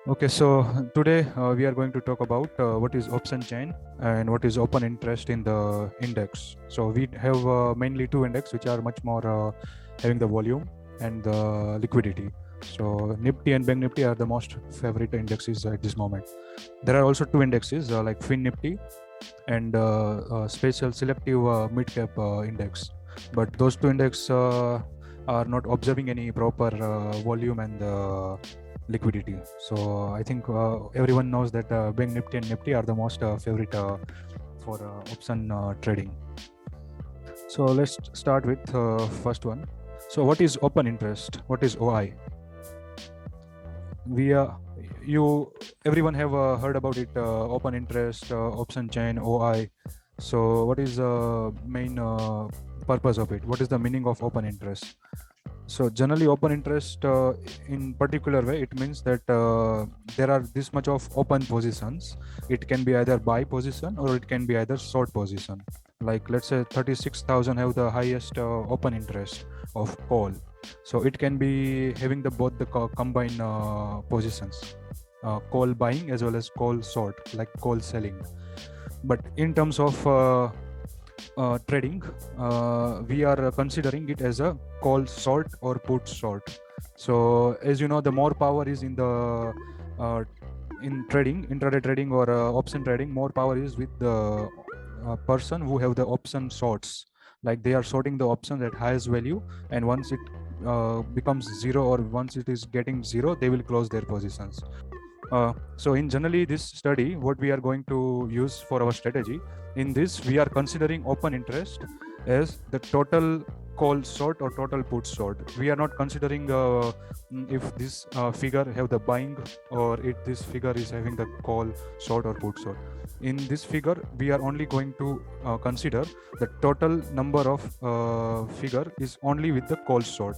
Okay, so today we are going to talk about what is option chain and what is open interest in the index. So we have mainly two index which are much more having the volume and the liquidity. So Nifty and Bank Nifty are the most favorite indexes at this moment. There are also two indexes like Fin Nifty and special selective mid cap index, but those two index are not observing any proper volume and liquidity. So I think everyone knows that Bank Nifty and Nifty are the most favorite for option trading. So let's start with first one. So what is open interest? What is OI? We you everyone have heard about it, open interest, option chain, OI. So what is the main purpose of it? What is the meaning of open interest? So generally open interest in particular way, it means that there are this much of open positions. It can be either buy position or it can be either short position. Like let's say 36,000 have the highest open interest of call, so it can be having the both the combined positions, call buying as well as call short, like call selling. But in terms of trading, we are considering it as a call short or put short. So as you know, the more power is in the in trading, intraday trading or option trading, more power is with the person who have the option shorts. Like they are sorting the options at highest value, and once it becomes zero or once it is getting zero, they will close their positions. So in generally this study, what we are going to use for our strategy, in this we are considering open interest as the total call short or total put short. We are not considering if this figure have the buying or if this figure is having the call short or put short. In this figure, we are only going to consider the total number of figure is only with the call short.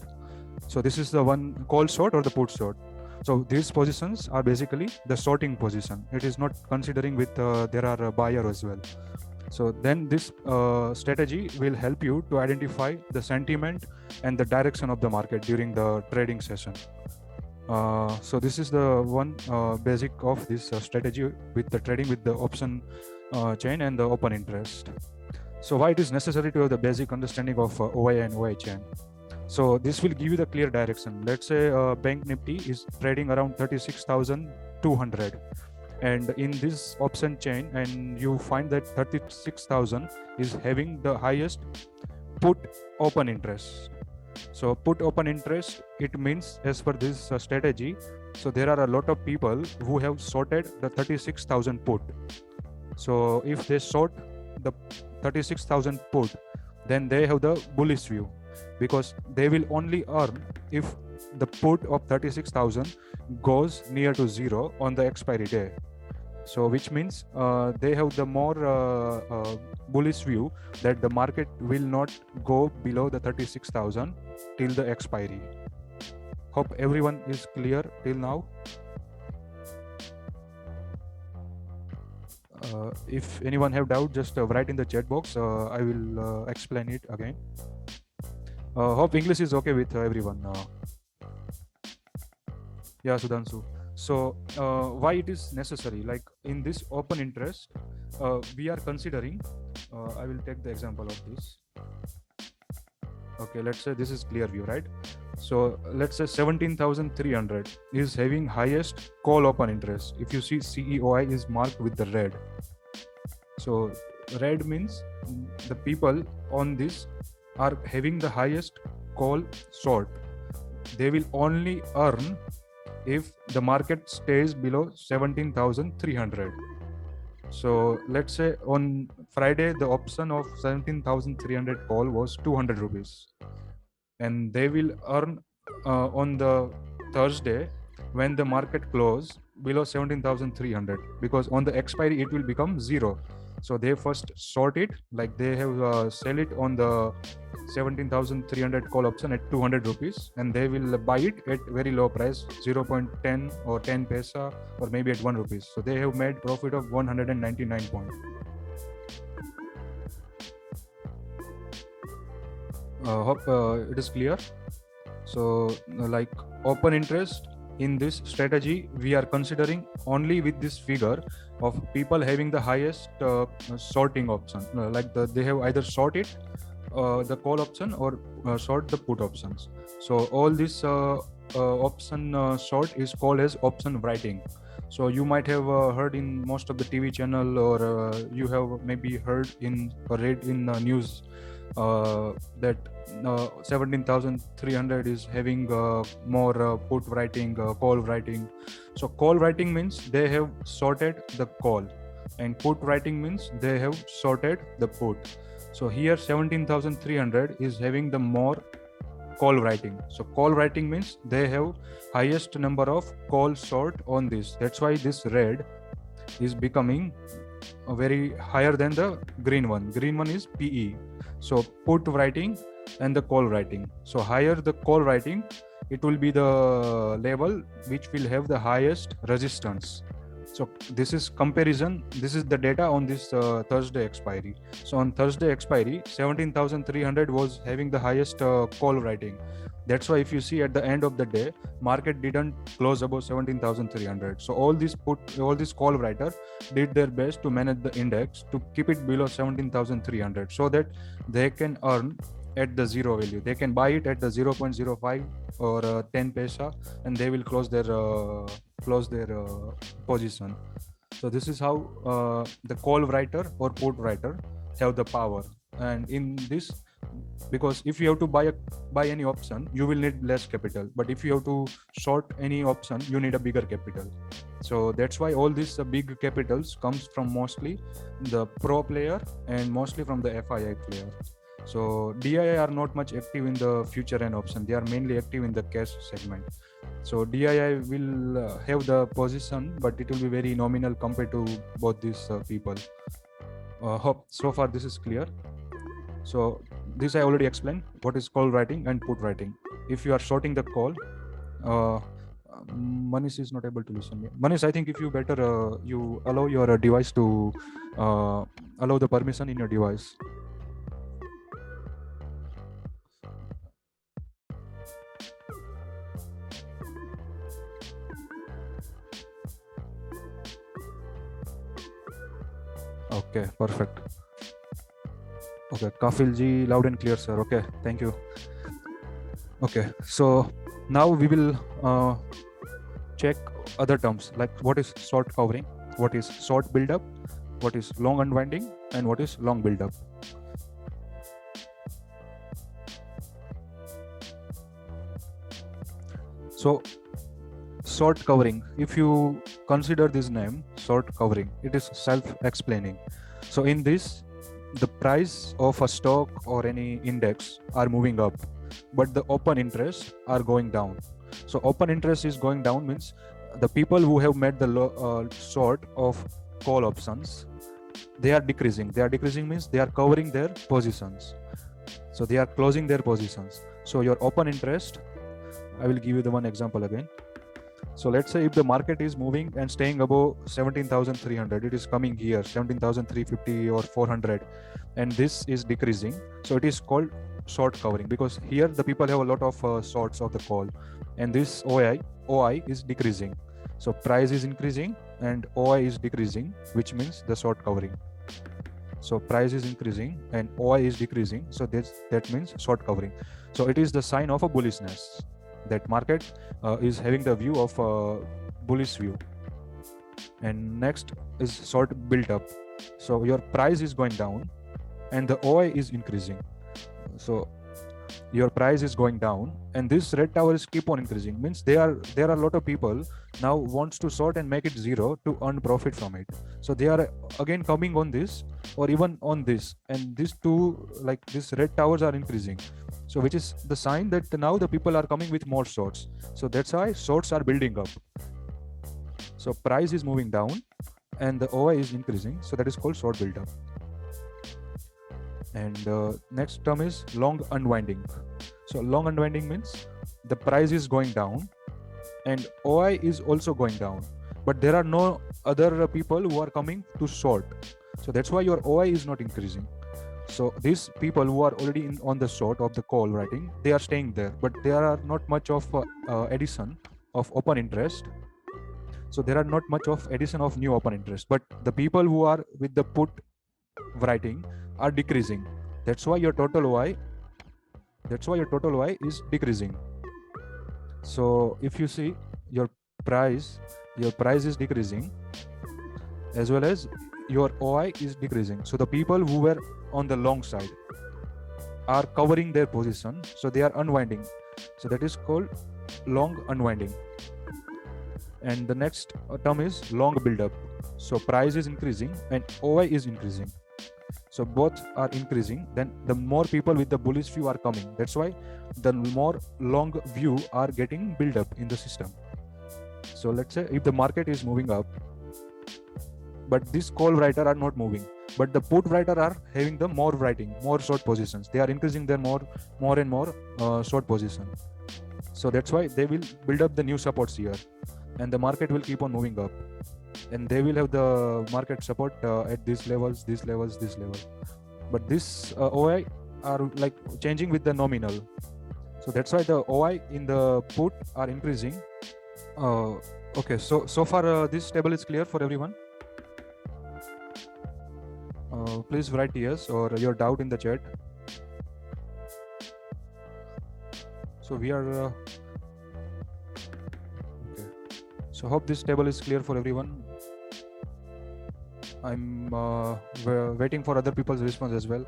So this is the one call short or the put short. So these positions are basically the sorting position. It is not considering with there are a buyer as well. So then this strategy will help you to identify the sentiment and the direction of the market during the trading session. So this is the one basic of this strategy with the trading with the option chain and the open interest. So why it is necessary to have the basic understanding of OI and OI chain? So this will give you the clear direction. Let's say Bank Nifty is trading around 36,200, and in this option chain, and you find that 36,000 is having the highest put open interest. So put open interest, it means as per this strategy, so there are a lot of people who have sorted the 36,000 put. So if they sort the 36,000 put, then they have the bullish view, because they will only earn if the put of 36,000 goes near to zero on the expiry day. So which means they have the more bullish view that the market will not go below the 36,000 till the expiry. Hope everyone is clear till now. If anyone have doubt, just write in the chat box. I will explain it again. Hope English is okay with everyone. Yeah, Sudhanshu. So why it is necessary? Like in this open interest, we are considering. I will take the example of this. Okay, let's say this is clear view, right? So let's say 17,300 is having highest call open interest. If you see CEOI is marked with the red. So red means the people on this are having the highest call short. They will only earn if the market stays below 17,300. So let's say on Friday, the option of 17,300 call was 200 rupees. And they will earn on the Thursday when the market close below 17,300, because on the expiry it will become zero. So they first sort it, like they have sell it on the 17,300 call option at 200 rupees, and they will buy it at very low price, 0.10 or 10 paisa or maybe at 1 rupees. So they have made profit of 199 point. Hope it is clear. So like open interest in this strategy, we are considering only with this figure of people having the highest sorting option, they have either sort it, the call option, or sort the put options. So all this option sort is called as option writing. So you might have heard in most of the TV channel, or you have maybe heard in or read in news that 17,300 is having more put writing, call writing. So call writing means they have sorted the call, and put writing means they have sorted the put. So here 17,300 is having the more call writing. So call writing means they have highest number of call sort on this. That's why this red is becoming very higher than the green one. Green one is PE. So put writing and the call writing. So higher the call writing, it will be the level which will have the highest resistance. So this is comparison. This is the data on this Thursday expiry. So on Thursday expiry, 17,300 was having the highest call writing. That's why if you see at the end of the day, market didn't close above 17,300. So all this call writer did their best to manage the index to keep it below 17,300 so that they can earn at the zero value. They can buy it at the 0.05 or 10 paisa, and they will close their position. So this is how the call writer or put writer have the power. And in this, because if you have to buy any option, you will need less capital, but if you have to short any option, you need a bigger capital. So that's why all these big capitals comes from mostly the pro player and mostly from the FII player. So DII are not much active in the future and option. They are mainly active in the cash segment. So DII will have the position, but it will be very nominal compared to both these people. Hope so far this is clear. So this I already explained what is call writing and put writing. If you are shorting the call, Manish is not able to listen yet. Manish, I think if you better you allow your device to allow the permission in your device. Okay, perfect. Okay, 𝐿𝐻𝐿𝐺, loud and clear, sir. Okay, thank you. Okay, so now we will check other terms like what is short covering, what is short build-up, what is long unwinding, and what is long build-up. So short covering, if you consider this name short covering, it is self-explaining. So in this, the price of a stock or any index are moving up, but the open interest are going down. So open interest is going down means the people who have made the short of call options, they are decreasing. They are decreasing means they are covering their positions. So they are closing their positions. So your open interest, I will give you the one example again. So let's say if the market is moving and staying above 17,300, it is coming here 17,350 or 400, and this is decreasing. So it is called short covering because here the people have a lot of shorts of the call, and this OI is decreasing. So price is increasing and OI is decreasing, which means the short covering. So price is increasing and OI is decreasing. So that means short covering. So it is the sign of a bullishness, that market is having the view of bullish view. And next is short built up. So your price is going down and the OI is increasing. So your price is going down and this red tower is keep on increasing, means there are a lot of people now wants to short and make it zero to earn profit from it. So they are again coming on this or even on this, and these two, like these red towers are increasing. So which is the sign that now the people are coming with more shorts. So that's why shorts are building up. So price is moving down and the OI is increasing. So that is called short build up. And next term is long unwinding. So long unwinding means the price is going down and OI is also going down, but there are no other people who are coming to short. So that's why your OI is not increasing. So these people who are already on the short of the call writing, they are staying there, but there are not much of addition of open interest, so there are not much of addition of new open interest, but the people who are with the put writing are decreasing. That's why your total Y is decreasing. So if you see your price is decreasing, as well as your OI is decreasing. So the people who were on the long side are covering their position, so they are unwinding. So that is called long unwinding. And the next term is long build-up. So price is increasing and OI is increasing. So both are increasing, then the more people with the bullish view are coming. That's why the more long view are getting built up in the system. So let's say if the market is moving up, but this call writer are not moving, but the put writer are having the more writing, more short positions. They are increasing their more and more short position. So that's why they will build up the new supports here, and the market will keep on moving up, and they will have the market support at these levels, this level. But this OI are like changing with the nominal. So that's why the OI in the put are increasing. Okay, so far this table is clear for everyone. Please write yes or your doubt in the chat. So we are okay. So hope this table is clear for everyone. I'm waiting for other people's response as well.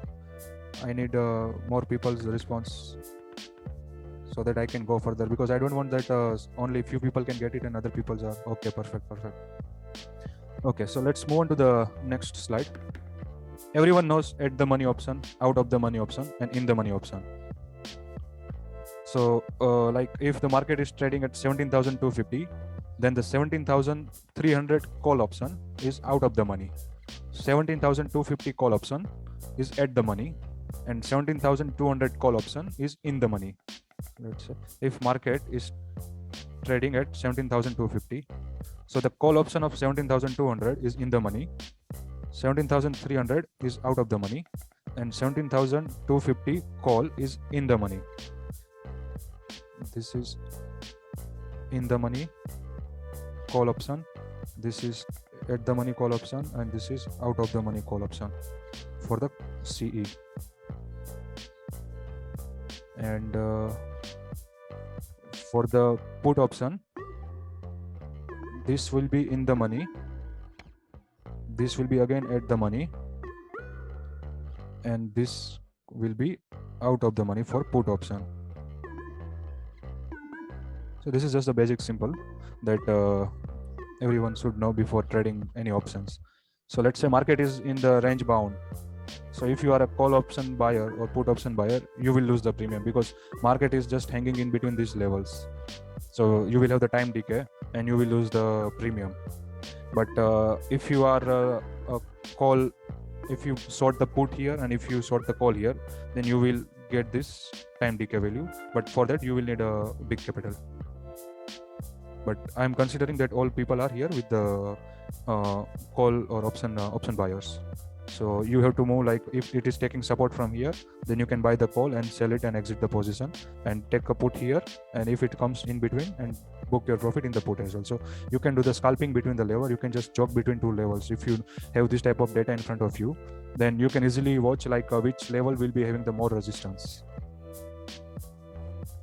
I need more people's response so that I can go further, because I don't want that only few people can get it and other people's are okay. Perfect. Okay, so let's move on to the next slide. Everyone knows at the money option, out of the money option, and in the money option. So like if the market is trading at 17,250, then the 17,300 call option is out of the money. 17,250 call option is at the money, and 17,200 call option is in the money. Let's say if market is trading at 17,250, so the call option of 17,200 is in the money, 17,300 is out of the money, and 17,250 call is in the money. This is in the money call option, this is at the money call option, and this is out of the money call option for the CE. And for the put option, this will be in the money, this will be again at the money, and this will be out of the money for put option. So this is just a basic simple that everyone should know before trading any options. So let's say market is in the range bound. So if you are a call option buyer or put option buyer, you will lose the premium because market is just hanging in between these levels. So you will have the time decay and you will lose the premium. But if you are a call, if you sort the put here and if you sort the call here, then you will get this time decay value. But for that, you will need a big capital. But I'm considering that all people are here with the call or option buyers. So you have to move, like if it is taking support from here, then you can buy the call and sell it and exit the position and take a put here. And if it comes in between, and book your profit in the put as well. So you can do the scalping between the level. You can just jog between two levels. If you have this type of data in front of you, then you can easily watch like which level will be having the more resistance.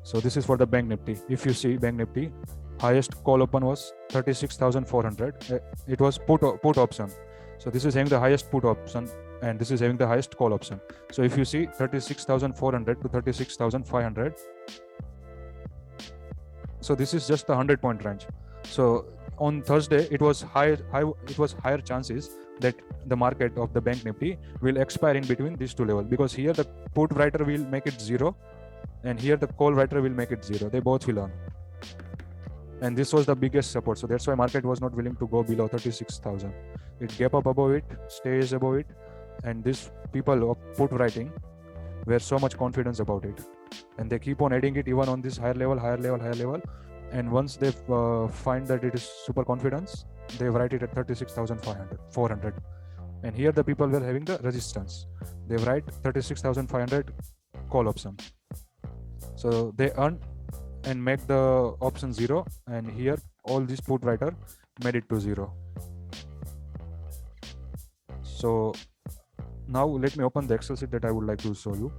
So this is for the Bank Nifty. If you see Bank Nifty, highest call open was 36,400. It was put option. So this is having the highest put option and this is having the highest call option. So if you see 36,400 to 36,500, so this is just the 100-point range. So on Thursday, it was higher chances that the market of the Bank Nifty will expire in between these two levels, because here the put writer will make it 0 and here the call writer will make it 0. They both will earn. And this was the biggest support. So that's why market was not willing to go below 36,000. It gap up above it, stays above it. And these people of put writing were so much confidence about it. And they keep on adding it even on this higher level. And once they find that it is super confidence, they write it at 36,400. And here the people were having the resistance. They write 36,500 call option. So they earn and make the option 0, and here all this put writer made it to 0. So now let me open the Excel sheet that I would like to show you.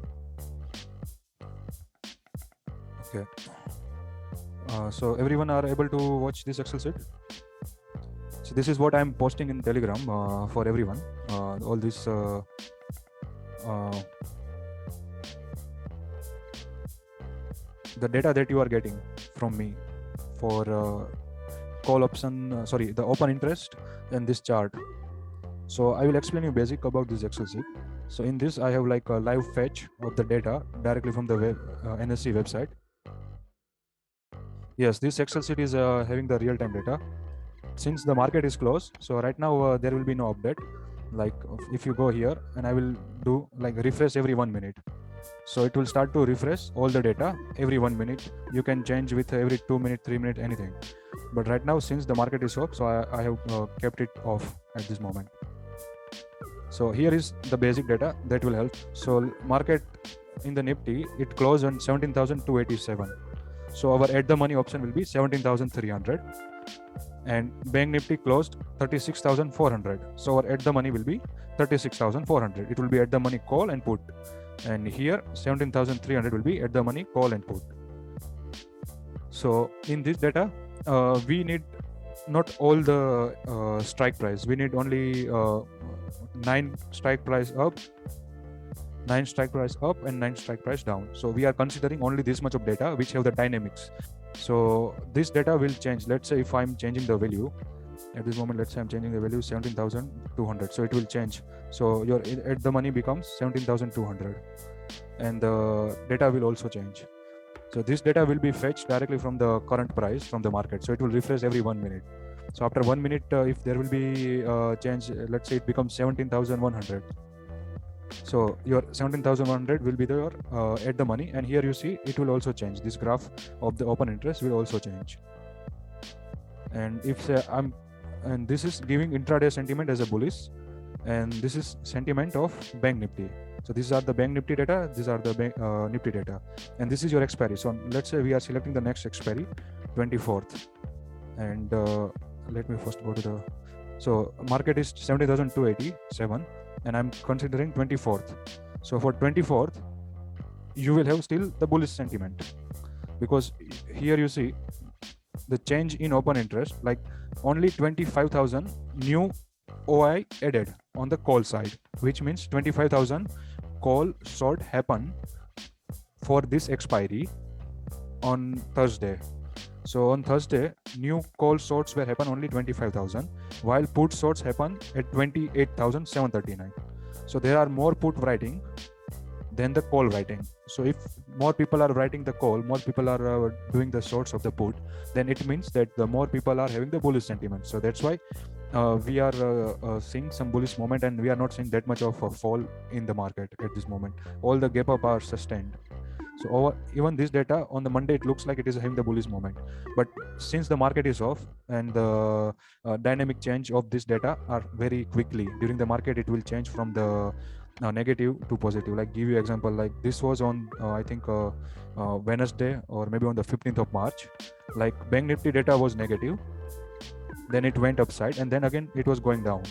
Okay. So everyone are able to watch this Excel sheet. So this is what I'm posting in Telegram for everyone. All this the data that you are getting from me for call option, the open interest and this chart. So I will explain you basic about this Excel sheet. So in this I have like a live fetch of the data directly from the web, NSE website. Yes, this Excel sheet is having the real-time data. Since the market is closed, so right now there will be no update. Like if you go here and I will do like refresh every 1 minute. So it will start to refresh all the data every 1 minute. You can change with every 2 minutes, 3 minutes, anything. But right now, since the market is off, so I have kept it off at this moment. So here is the basic data that will help. So market in the Nifty, it closed on 17,287. So our at the money option will be 17,300. And Bank Nifty closed 36,400. So our at the money will be 36,400. It will be at the money call and put. And here 17,300 will be at the money call and put. So in this data, we need not all the strike price. We need only 9 strike price up, 9 strike price up, and 9 strike price down. So we are considering only this much of data which have the dynamics. So this data will change. Let's say if I'm changing the value at this moment, let's say I'm changing the value 17,200. So it will change. So your at the money becomes 17,200, and the data will also change. So this data will be fetched directly from the current price from the market. So it will refresh every 1 minute. So after 1 minute, if there will be change, let's say it becomes 17,100. So your 17,100 will be your at the money, and here you see it will also change. This graph of the open interest will also change. And if and this is giving intraday sentiment as a bullish, and this is sentiment of Bank Nifty. So these are the Bank Nifty data, these are the Nifty data, and this is your expiry. So let's say we are selecting the next expiry, 24th, and let me first go to the. So market is 70,287, and I'm considering 24th. So for 24th, you will have still the bullish sentiment, because here you see the change in open interest, like only 25,000 new OI added on the call side, which means 25,000 call short happen for this expiry on Thursday. So on Thursday, new call shorts were happen only 25,000, while put shorts happen at 28,739. So there are more put writing than the call writing. So if more people are writing the call, more people are doing the shorts of the put, then it means that the more people are having the bullish sentiment. So that's why we are seeing some bullish moment, and we are not seeing that much of a fall in the market at this moment. All the gap up are sustained. So even this data on the Monday, it looks like it is having the bullish moment. But since the market is off, and the dynamic change of this data are very quickly during the market, it will change from the negative to positive. Like give you example, like this was on I think Wednesday or maybe on the 15th of March. Like Bank Nifty data was negative, then it went upside, and then again it was going down,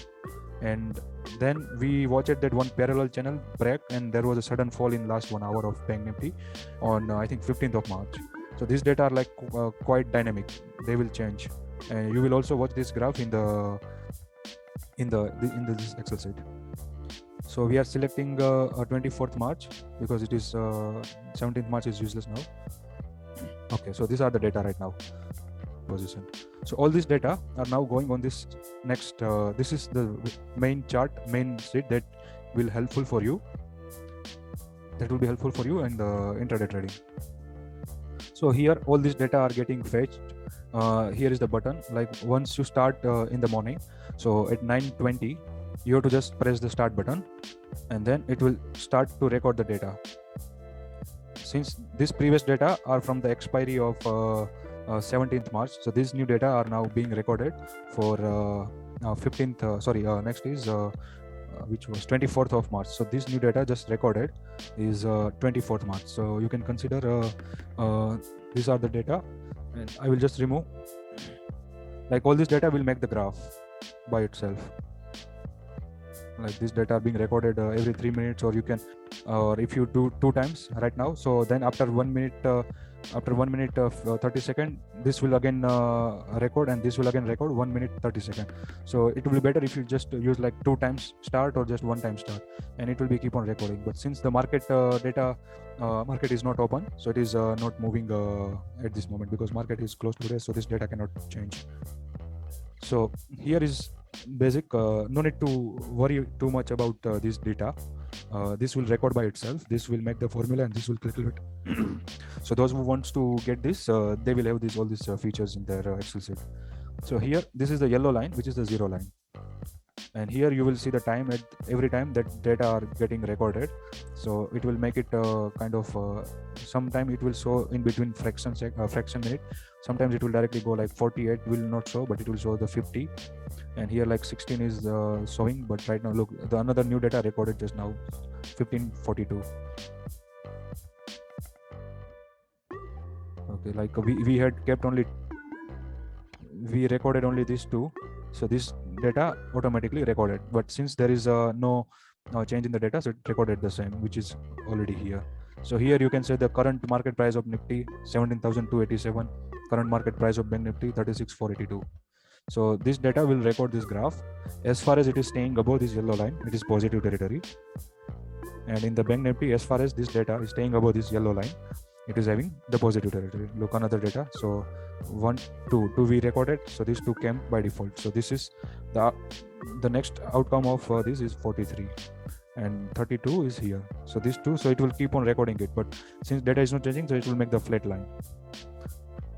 and then we watched that one parallel channel break, and there was a sudden fall in last 1 hour of Bank Nifty on I think 15th of March. So these data are like quite dynamic. They will change, and you will also watch this graph in this Excel sheet. So we are selecting 24th March because it is 17th March is useless now. Okay, so these are the data right now position. So all this data are now going on this next. This is the main chart, main sheet that will helpful for you. That will be helpful for you in the intraday trading. So here all this data are getting fetched. Here is the button. Like once you start in the morning, so at 9:20, you have to just press the start button, and then it will start to record the data. Since this previous data are from the expiry of 17th March, so these new data are now being recorded for 15th. Next is which was 24th of March. So this new data just recorded is 24th March. So you can consider these are the data, and I will just remove, like all this data will make the graph by itself. Like this data are being recorded every 3 minutes, or you can, or if you do 2 times right now, so then after 1 minute, after 1 minute of 30 second, this will again record, and this will again record 1 minute 30 second. So it will be better if you just use like 2 times start or just 1 time start, and it will be keep on recording. But since the market data market is not open, so it is not moving at this moment, because market is closed today, so this data cannot change. So here is basic, no need to worry too much about this data. This will record by itself, this will make the formula, and this will calculate. So those who wants to get this, they will have all these features in their Excel sheet. So here, this is the yellow line, which is the 0 line, and here you will see the time at every time that data are getting recorded. So it will make it kind of sometime it will show in between fraction minute. Sometimes it will directly go like 48 will not show, but it will show the 50, and here like 16 is showing. But right now, look, the another new data recorded just now, 1542. Okay, like we had kept only, we recorded only these 2, so this data automatically recorded. But since there is no change in the data, so it recorded the same, which is already here. So here you can say the current market price of Nifty 17,287, current market price of Bank Nifty 36,482. So this data will record this graph. As far as it is staying above this yellow line, it is positive territory. And in the Bank Nifty, as far as this data is staying above this yellow line, it is having the positive territory. Look, another data. So 1, 2 we recorded. So these 2 came by default. So this is the next outcome of this is 43, and 32 is here. So these 2, so it will keep on recording it. But since data is not changing, so it will make the flat line.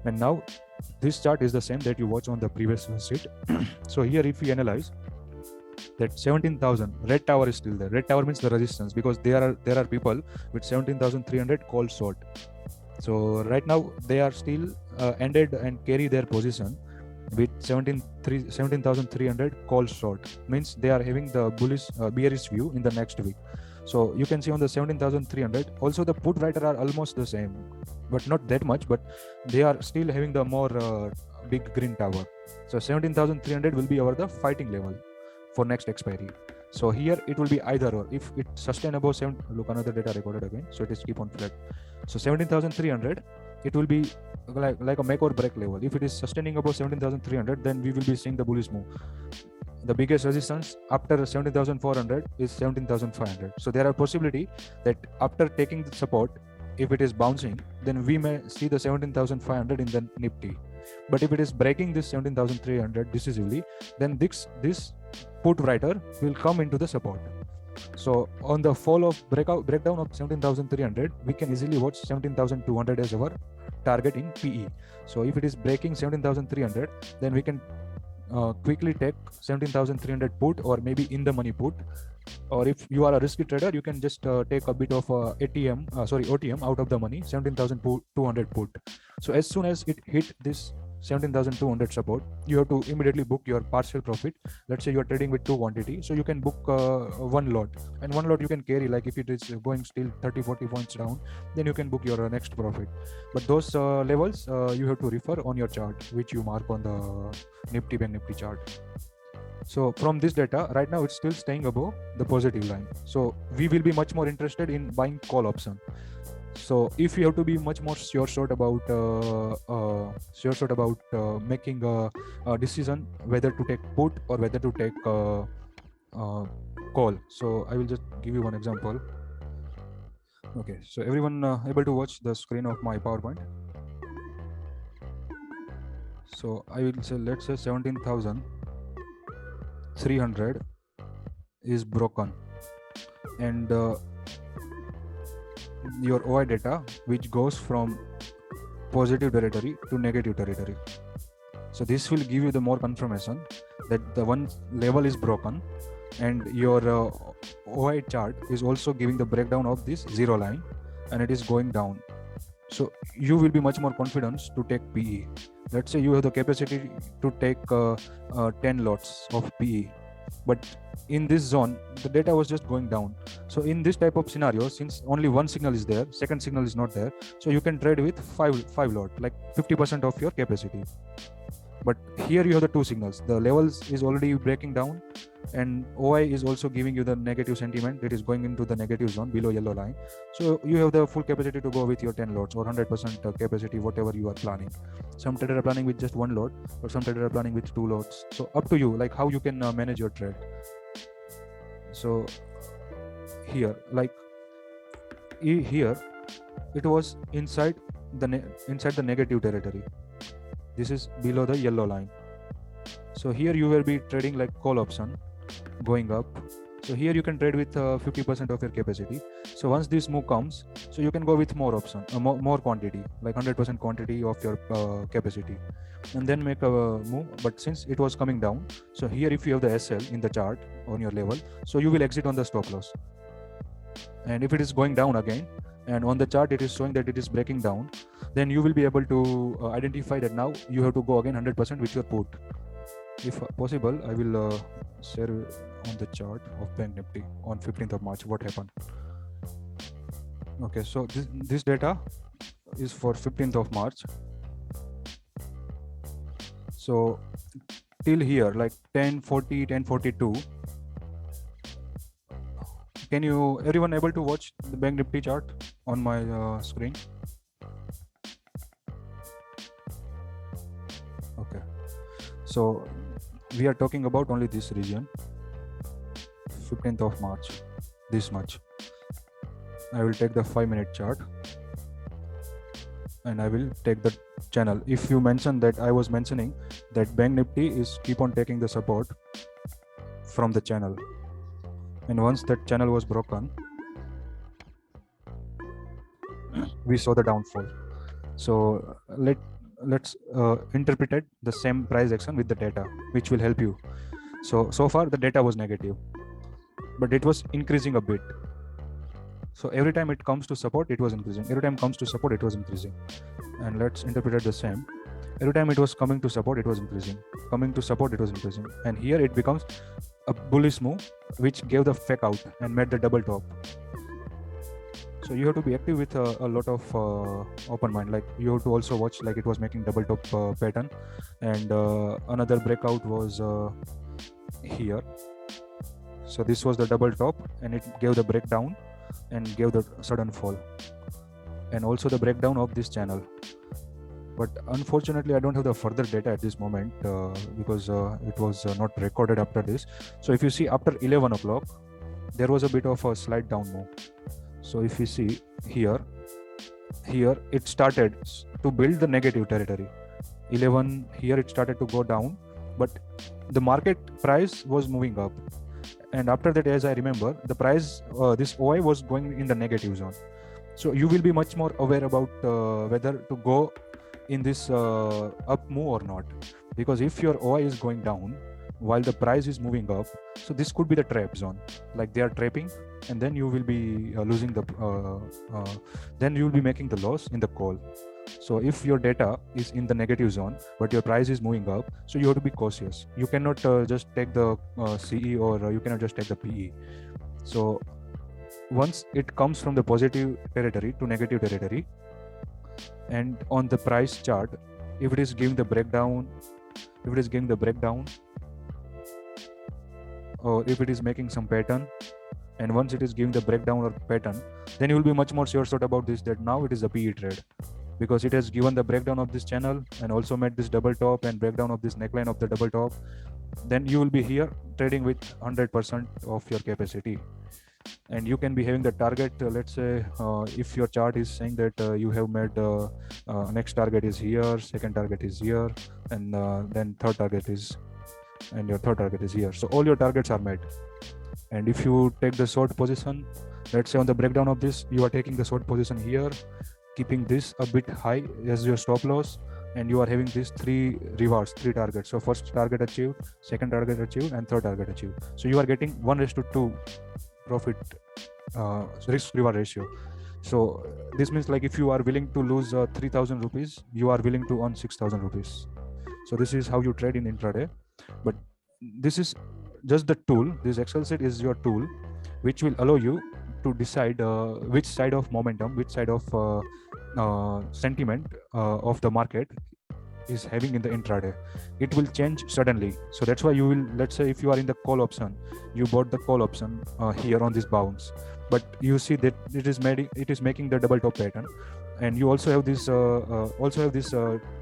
And now this chart is the same that you watch on the previous sheet. So here, if we analyze that 17,000, red tower is still there. Red tower means the resistance, because there are people with 17,300 call short. So right now they are still ended and carry their position with 17,300 call short, means they are having the bullish bearish view in the next week. So you can see on the 17,300 also the put writer are almost the same, but not that much, but they are still having the more big green tower. So 17,300 will be the fighting level for next expiry. So here it will be either or. If it sustain above 7, look, another data recorded again, so it is keep on flat. So 17,300, it will be like a make or break level. If it is sustaining above 17,300, then we will be seeing the bullish move. The biggest resistance after 17,400 is 17,500. So there are possibility that after taking the support, if it is bouncing, then we may see the 17,500 in the Nifty. But if it is breaking this 17,300 decisively, then this put writer will come into the support. So on the fall of breakdown of 17,300, we can easily watch 17,200 as our target in PE. So if it is breaking 17,300, then we can quickly take 17,300 put, or maybe in the money put. Or if you are a risky trader, you can just take a bit of OTM out of the money, 17,200 put. So as soon as it hit this 17,200 support, you have to immediately book your partial profit. Let's say you are trading with 2 quantity, so you can book 1 lot, and 1 lot you can carry. Like if it is going still 30-40 points down, then you can book your next profit. But those levels you have to refer on your chart, which you mark on the Nifty Bank Nifty chart. So from this data, right now it's still staying above the positive line. So we will be much more interested in buying call option. So if you have to be much more sure about making a decision whether to take put or whether to take call. So I will just give you one example. Okay, so everyone able to watch the screen of my PowerPoint? So I will say, let's say 17,300 is broken, and your OI data, which goes from positive territory to negative territory. So this will give you the more confirmation that the one level is broken, and your OI chart is also giving the breakdown of this 0 line, and it is going down. So you will be much more confident to take PE. Let's say you have the capacity to take 10 lots of PE. but in this zone the data was just going down. So in this type of scenario, since only one signal is there, second signal is not there, so you can trade with five lot, like 50% of your capacity. But here you have the two signals, the levels is already breaking down, and OI is also giving you the negative sentiment, it is going into the negative zone below yellow line. So you have the full capacity to go with your 10 lots or 100% capacity, whatever you are planning. Some traders are planning with just one lot, or some traders are planning with two lots. So up to you, like how you can manage your trade. So here, like here it was inside the negative territory. This is below the yellow line. So here you will be trading like call option going up. So here you can trade with 50% of your capacity. So once this move comes, so you can go with more option, more quantity, like 100% quantity of your capacity, and then make a move. But since it was coming down, so here if you have the SL in the chart on your level, so you will exit on the stop loss. And if it is going down again, and on the chart it is showing that it is breaking down, then you will be able to identify that now you have to go again 100% with your put. If possible, I will share on the chart of Bank Nifty on 15th of March what happened. Okay, so this data is for 15th of March. So till here, like 1040, 1042. Can you, everyone able to watch the Bank Nifty chart on my screen? Okay. So we are talking about only this region, 15th of March, this much. I will take the 5-minute chart and I will take the channel. If you mention that I was mentioning that Bank Nifty is keep on taking the support from the channel, and once that channel was broken, we saw the downfall. So let's interpret the same price action with the data, which will help you. So far the data was negative, but it was increasing a bit. So every time it comes to support, it was increasing. Every time it comes to support, it was increasing. And let's interpret it the same. Every time it was coming to support, it was increasing. Coming to support, it was increasing. And here it becomes a bullish move, which gave the fake out and made the double top. So you have to be active with a lot of open mind. Like you have to also watch, like it was making double top pattern, and another breakout was here. So this was the double top, and it gave the breakdown and gave the sudden fall, and also the breakdown of this channel. But unfortunately, I don't have the further data at this moment because it was not recorded after this. So if you see after 11 o'clock, there was a bit of a slight down move. So if you see here it started to build the negative territory. 11 here it started to go down, but the market price was moving up. And after that, as I remember, the price, this OI was going in the negative zone. So you will be much more aware about whether to go in this up move or not. Because if your OI is going down while the price is moving up, so this could be the trap zone. Like they are trapping, and then you will be losing the, then you will be making the loss in the call. So if your data is in the negative zone, but your price is moving up, so you have to be cautious. You cannot just take the CE, or you cannot just take the PE. So once it comes from the positive territory to negative territory, and on the price chart, if it is giving the breakdown, or if it is making some pattern, and once it is giving the breakdown or pattern, then you will be much more sure about this, that now it is a PE trade, because it has given the breakdown of this channel and also made this double top and breakdown of this neckline of the double top. Then you will be here trading with 100% of your capacity, and you can be having the target. Let's say if your chart is saying that you have made next target is here, second target is here, and then third target is, and your third target is here. So all your targets are met. And if you take the short position, let's say on the breakdown of this, you are taking the short position here, keeping this a bit high as your stop loss, and you are having these three rewards, three targets. So first target achieved, second target achieved, and third target achieved. So you are getting 1:2 profit risk reward ratio. So this means, like, if you are willing to lose 3,000 rupees, you are willing to earn 6,000 rupees. So this is how you trade in intraday. But this is just the tool, this Excel sheet is your tool, which will allow you to decide which side of momentum, which side of sentiment of the market is having in the intraday. It will change suddenly. So that's why you will, let's say if you are in the call option, you bought the call option here on this bounce, but you see that it is making the double top pattern, and you also have this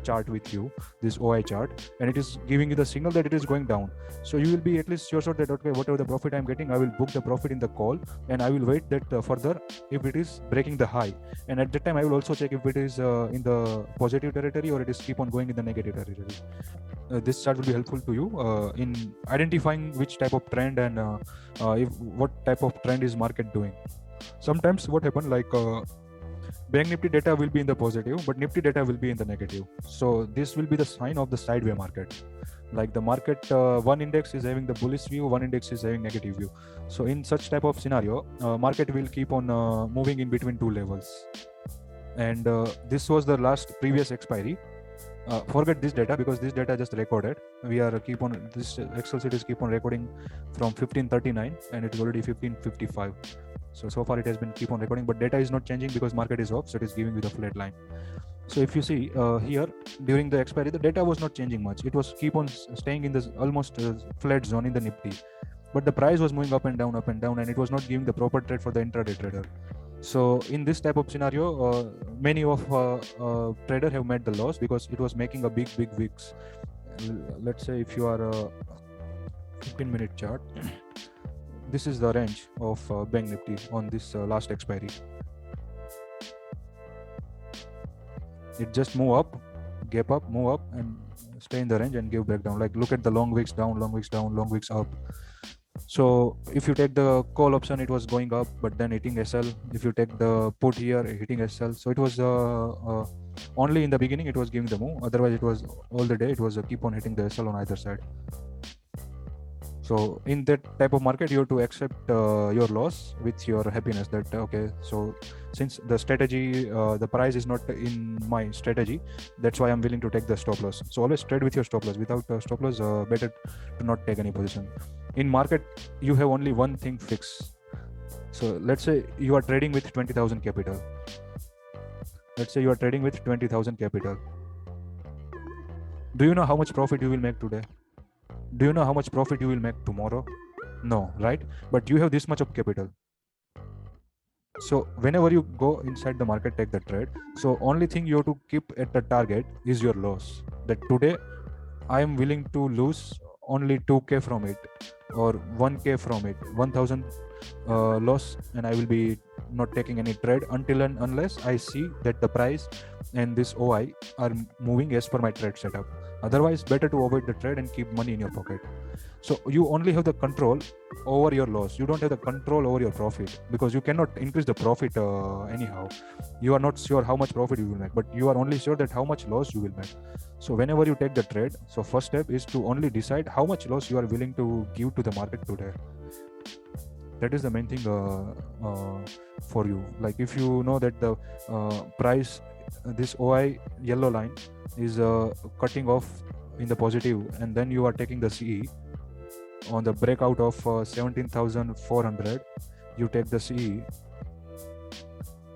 chart with you, this OI chart, and it is giving you the signal that it is going down. So you will be at least sure that okay, whatever the profit I'm getting, I will book the profit in the call, and I will wait that further if it is breaking the high, and at that time I will also check if it is in the positive territory or it is keep on going in the negative territory. This chart will be helpful to you in identifying which type of trend and what type of trend is market doing. Sometimes what happen, like Bank Nifty data will be in the positive, but Nifty data will be in the negative. So this will be the sign of the sideway market. Like the market, one index is having the bullish view, one index is having negative view. So in such type of scenario, market will keep on moving in between two levels. And this was the last previous expiry. Forget this data because this data just recorded. We are this Excel sheet is keep on recording from 1539 and it is already 1555. So far it has been keep on recording, but data is not changing because market is off, so it is giving you the flat line. So if you see here during the expiry, the data was not changing much. It was keep on staying in this almost flat zone in the Nifty, but the price was moving up and down, and it was not giving the proper trade for the intraday trader. So in this type of scenario, many of traders have made the loss because it was making a big wicks. Let's say if you are a 15-minute chart, this is the range of Bank Nifty on this last expiry. It just move up, gap up, move up, and stay in the range and give back down. Like look at the long wicks down, long wicks down, long wicks up. So if you take the call option, it was going up, but then hitting SL. If you take the put here, hitting SL. So it was only in the beginning it was giving the move. Otherwise, it was all the day. It was keep on hitting the SL on either side. So in that type of market, you have to accept your loss with your happiness that, okay, so since the strategy, the price is not in my strategy, that's why I'm willing to take the stop loss. So always trade with your stop loss. Without stop loss, better to not take any position. In market, you have only one thing fixed. So let's say you are trading with 20,000 capital. Let's say you are trading with 20,000 capital. Do you know how much profit you will make today? Do you know how much profit you will make tomorrow? No, right? But you have this much of capital. So whenever you go inside the market, take the trade. So only thing you have to keep at the target is your loss. That today I am willing to lose only 2K from it or 1K from it, 1,000 loss, and I will be not taking any trade until and unless I see that the price and this OI are moving as per my trade setup. Otherwise, better to avoid the trade and keep money in your pocket. So you only have the control over your loss. You don't have the control over your profit because you cannot increase the profit anyhow. You are not sure how much profit you will make, but you are only sure that how much loss you will make. So whenever you take the trade, so first step is to only decide how much loss you are willing to give to the market today. That is the main thing for you. Like if you know that the price, this OI yellow line is cutting off in the positive, and then you are taking the CE on the breakout of 17,400, you take the CE,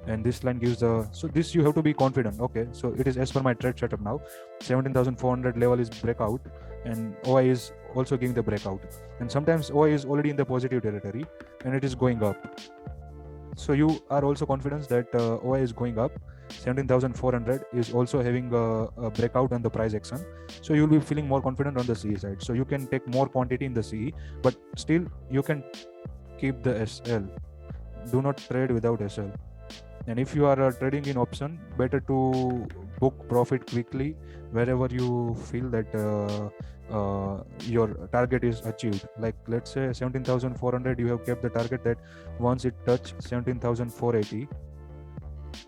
and this line gives the, so this you have to be confident. Okay, so it is as per my trade setup now. 17,400 level is breakout, and OI is also giving the breakout, and sometimes OI is already in the positive territory and it is going up. So you are also confident that OI is going up. 17,400 is also having a breakout on the price action, so you will be feeling more confident on the CE side. So you can take more quantity in the CE, but still you can keep the SL. Do not trade without SL. And if you are trading in option, better to book profit quickly wherever you feel that your target is achieved. Like let's say 17,400, you have kept the target that once it touch 17,480,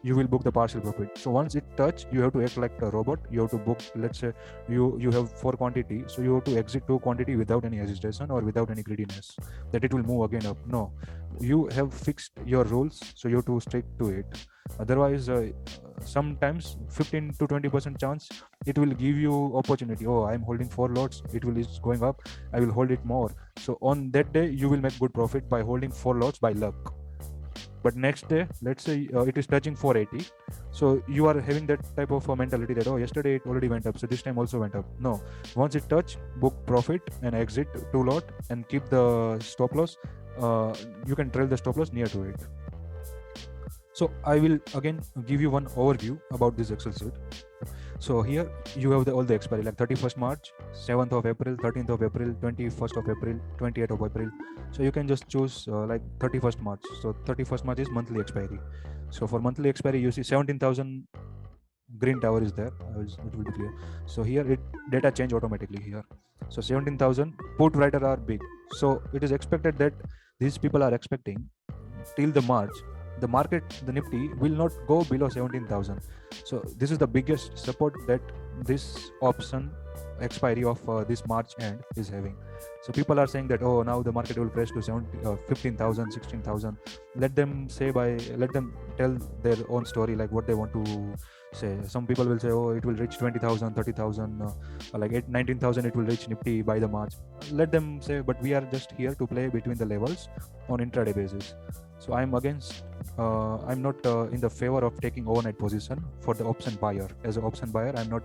you will book the partial profit. So once it touch, you have to act like a robot. You have to book, let's say you have 4 quantity, so you have to exit 2 quantity without any hesitation or without any greediness that it will move again up. No, you have fixed your rules, so you have to stick to it. Otherwise sometimes 15 to 20% chance it will give you opportunity. Oh, I'm holding 4 lots, it's going up, I will hold it more. So on that day you will make good profit by holding 4 lots by luck. But next day, let's say it is touching 480, so you are having that type of mentality that, oh, yesterday it already went up, so this time also went up. No, once it touch, book profit and exit 2 lot and keep the stop loss. You can trail the stop loss near to it. So I will again give you one overview about this Excel sheet. So here you have all the expiry, like 31st March, 7th of April, 13th of April, 21st of April, 28th of April. So you can just choose like 31st March. So 31st March is monthly expiry. So for monthly expiry, you see 17,000 green tower is there. It will be clear. So here it data change automatically here. So 17,000 put writer are big. So it is expected that these people are expecting till the March, the market, the Nifty will not go below 17,000. So this is the biggest support that this option expiry of this March end is having. So people are saying that, oh, now the market will crash to 15,000, 16,000. Let them tell their own story, like what they want to say. Some people will say, oh, it will reach 20,000, 30,000, like 19,000 it will reach Nifty by the March. Let them say, but we are just here to play between the levels on intraday basis. So I'm not in the favor of taking overnight position for the option buyer. As an option buyer, I'm not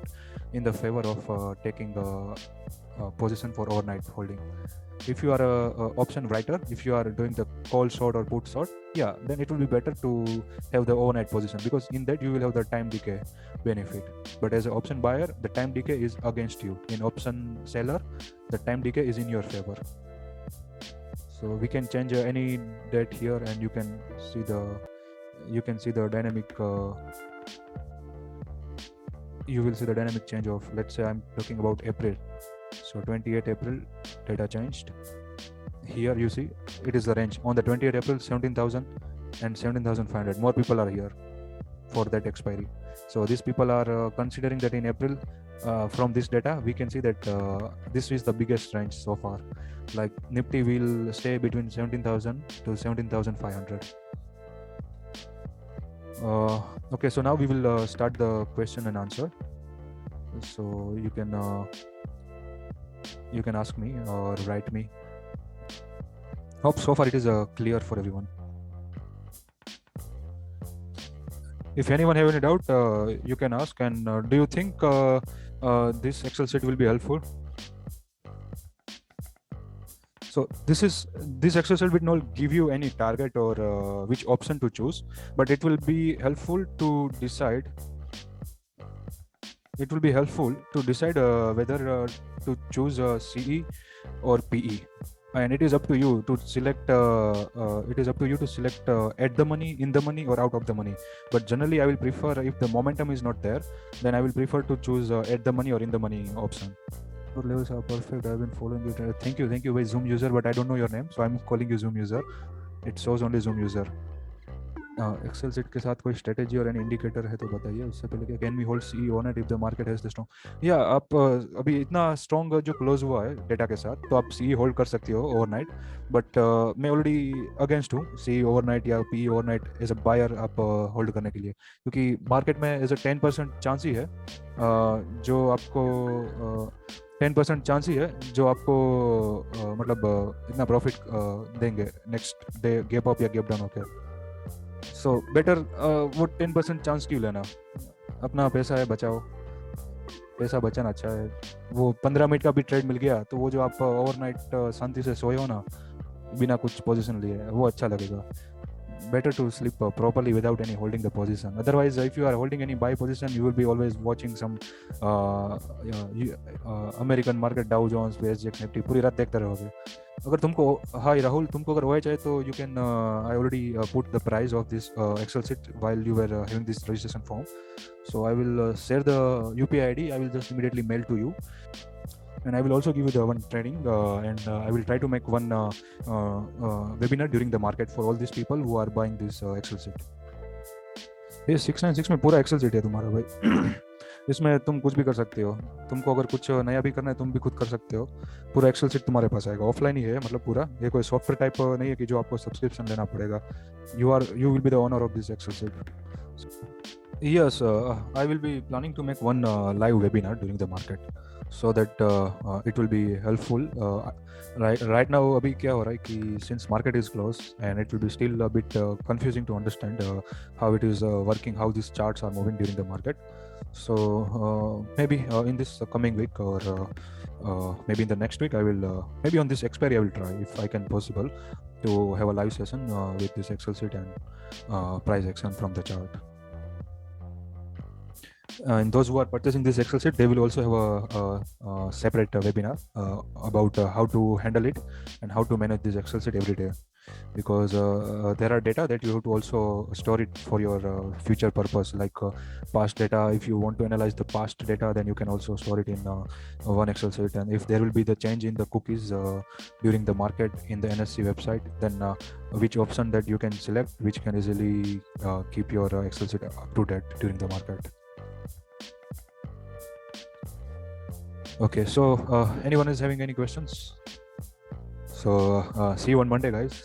in the favor of taking a position for overnight holding. If you are a option writer, if you are doing the call short or put short, yeah, then it will be better to have the overnight position, because in that you will have the time decay benefit. But as an option buyer, the time decay is against you. In option seller, the time decay is in your favor. So we can change any date here, and you can see the dynamic. You will see the dynamic change of, let's say I'm talking about April. So 28 April data changed. Here you see it is the range on the 28 April, 17,000 and 17,500. More people are here for that expiry. So these people are considering that in April. From this data we can see that this is the biggest range so far. Like Nifty will stay between 17,000 to 17,500. Okay, so now we will start the question and answer. So you can ask me or write me. Hope so far it is clear for everyone. If anyone have any doubt, you can ask. And do you think this Excel sheet will be helpful? So this Excel sheet will not give you any target or which option to choose, but it will be helpful to decide. It will be helpful to decide whether to choose CE or PE, and it is up to you to select. It is up to you to select at the money, in the money, or out of the money. But generally, I will prefer, if the momentum is not there, then I will prefer to choose at the money or in the money option. Your levels are perfect. I've been following you. Thank you, by Zoom user, but I don't know your name, so I'm calling you Zoom user. It shows only Zoom user. Excel set के साथ कोई strategy और any indicator है तो बताइए. उससे पहले कि can we hold CE on it if the market has the strong. या आप अभी इतना स्ट्रॉन्ग जो क्लोज हुआ है डेटा के साथ, तो आप सीई होल्ड कर सकते हो ओवरनाइट. बट मैं ऑलरेडी अगेंस्ट हूँ सीई ओवरनाइट या PE overnight as a buyer आप होल्ड करने के लिए, क्योंकि मार्केट में एज अ 10% चांस ही है जो आपको 10% चांस ही है जो आपको मतलब इतना प्रॉफिट देंगे नेक्स्ट डे गैप अप या गैप डाउन होकर. सो बेटर वो 10% चांस क्यों लेना. अपना पैसा है, बचाओ. पैसा बचाना अच्छा है. वो 15 मिनट का भी ट्रेड मिल गया तो वो जो आप ओवरनाइट शांति से सोए हो ना बिना कुछ पोजीशन लिए, वो अच्छा लगेगा. Better to sleep properly without any holding the position. Otherwise, if you are holding any buy position, you will be always watching some American market, Dow Jones, SGX, Nifty, पूरी रात देखते रहोगे. अगर तुमको, हाँ राहुल, तुमको अगर OI चाहिए तो you can I already put the price of this Excel sheet while you were having this registration form. So I will share the UPI ID. I will just immediately mail to you. And I will also give you the one training and I will try to make one webinar during the market for all these people who are buying this Excel sheet. ये 696 में पूरा Excel sheet है तुम्हारा भाई. इसमें तुम कुछ भी कर सकते हो. तुमको अगर कुछ नया भी करना है तुम भी खुद कर सकते हो. पूरा Excel sheet तुम्हारे पास आएगा. ऑफलाइन ही है, मतलब पूरा. ये कोई सॉफ्टवेयर टाइप नहीं है कि जो आपको सब्सक्रिप्शन लेना पड़ेगा. You will be the owner of this Excel sheet. Yes, I will be planning to make one live webinar during the market, so that it will be helpful. Right now, अभी क्या हो रहा है कि since market is closed and it will be still a bit confusing to understand how it is working, how these charts are moving during the market. So maybe in this coming week, or maybe in the next week, I will maybe on this expiry I will try, if I can possible, to have a live session with this Excel sheet and price action from the chart. And those who are purchasing this Excel sheet, they will also have a separate webinar about how to handle it and how to manage this Excel sheet every day, because there are data that you have to also store it for your future purpose, like past data. If you want to analyze the past data, then you can also store it in one Excel sheet. And if there will be the change in the cookies during the market in the NSE website, then which option that you can select, which can easily keep your Excel sheet up to date during the market. Okay, so anyone is having any questions? So see you on Monday, guys.